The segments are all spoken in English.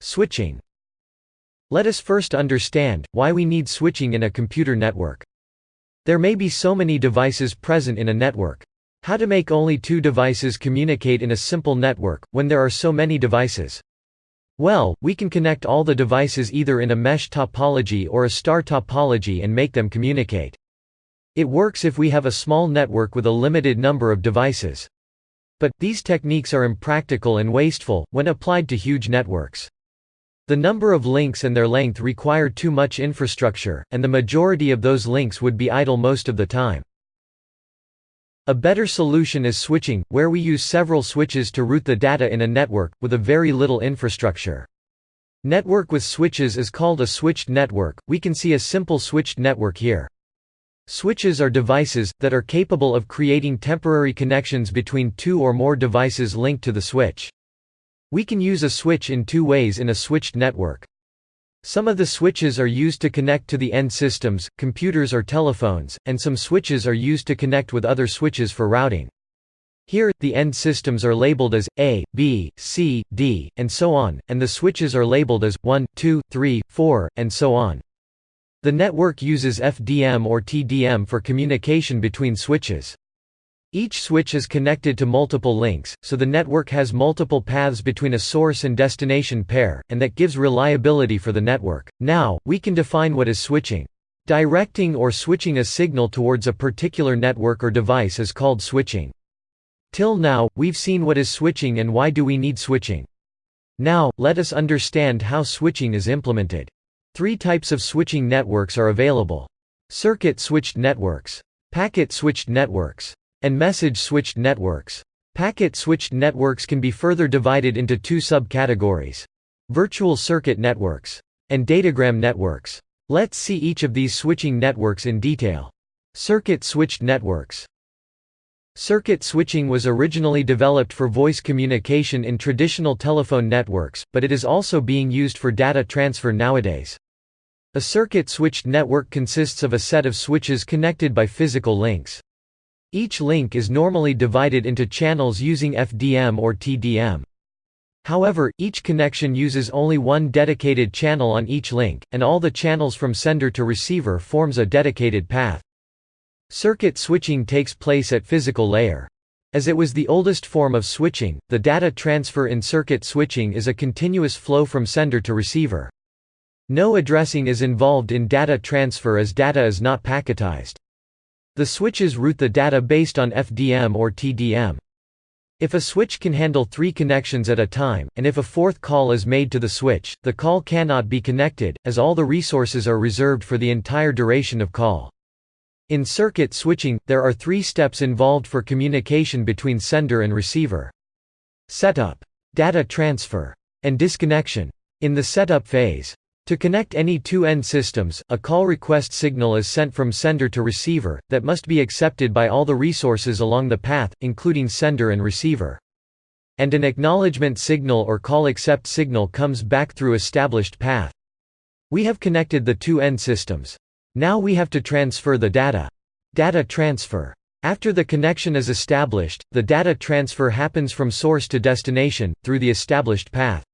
Switching. Let us first understand why we need switching in a computer network. There may be so many devices present in a network. How to make only two devices communicate in a simple network, when there are so many devices? Well, we can connect all the devices either in a mesh topology or a star topology and make them communicate. It works if we have a small network with a limited number of devices. But these techniques are impractical and wasteful when applied to huge networks. The number of links and their length require too much infrastructure, and the majority of those links would be idle most of the time. A better solution is switching, where we use several switches to route the data in a network, with a very little infrastructure. Network with switches is called a switched network. We can see a simple switched network here. Switches are devices that are capable of creating temporary connections between two or more devices linked to the switch. We can use a switch in two ways in a switched network. Some of the switches are used to connect to the end systems, computers or telephones, and some switches are used to connect with other switches for routing. Here, the end systems are labeled as A, B, C, D, and so on, and the switches are labeled as 1, 2, 3, 4, and so on. The network uses FDM or TDM for communication between switches. Each switch is connected to multiple links, so the network has multiple paths between a source and destination pair, and that gives reliability for the network. Now, we can define what is switching. Directing or switching a signal towards a particular network or device is called switching. Till now, we've seen what is switching and why do we need switching. Now, let us understand how switching is implemented. Three types of switching networks are available: circuit-switched networks, packet-switched networks, and message-switched networks. Packet-switched networks can be further divided into two subcategories: virtual circuit networks and datagram networks. Let's see each of these switching networks in detail. Circuit-switched networks. Circuit switching was originally developed for voice communication in traditional telephone networks, but it is also being used for data transfer nowadays. A circuit-switched network consists of a set of switches connected by physical links. Each link is normally divided into channels using FDM or TDM. However, each connection uses only one dedicated channel on each link, and all the channels from sender to receiver forms a dedicated path. Circuit switching takes place at physical layer. As it was the oldest form of switching, the data transfer in circuit switching is a continuous flow from sender to receiver. No addressing is involved in data transfer as data is not packetized. The switches route the data based on FDM or TDM. If a switch can handle 3 connections at a time, and if a fourth call is made to the switch, the call cannot be connected, as all the resources are reserved for the entire duration of call. In circuit switching, there are 3 steps involved for communication between sender and receiver: setup, data transfer, and disconnection. In the setup phase, to connect any two end systems, a call request signal is sent from sender to receiver, that must be accepted by all the resources along the path, including sender and receiver. And an acknowledgement signal or call accept signal comes back through established path. We have connected the two end systems. Now we have to transfer the data. Data transfer. After the connection is established, the data transfer happens from source to destination, through the established path.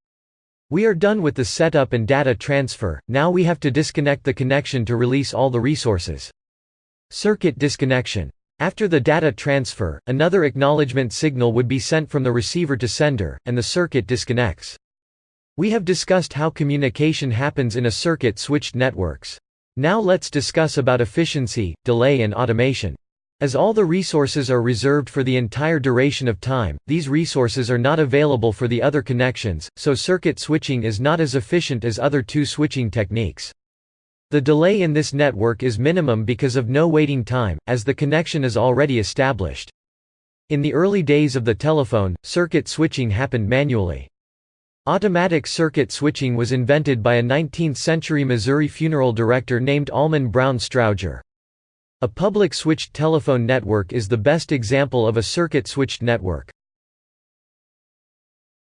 We are done with the setup and data transfer. Now we have to disconnect the connection to release all the resources. Circuit disconnection. After the data transfer, another acknowledgement signal would be sent from the receiver to sender, and the circuit disconnects. We have discussed how communication happens in a circuit-switched networks. Now let's discuss about efficiency, delay and automation. As all the resources are reserved for the entire duration of time, these resources are not available for the other connections, so circuit switching is not as efficient as other two switching techniques. The delay in this network is minimum because of no waiting time, as the connection is already established. In the early days of the telephone, circuit switching happened manually. Automatic circuit switching was invented by a 19th-century Missouri funeral director named Almon Brown Strowger. A public switched telephone network is the best example of a circuit-switched network.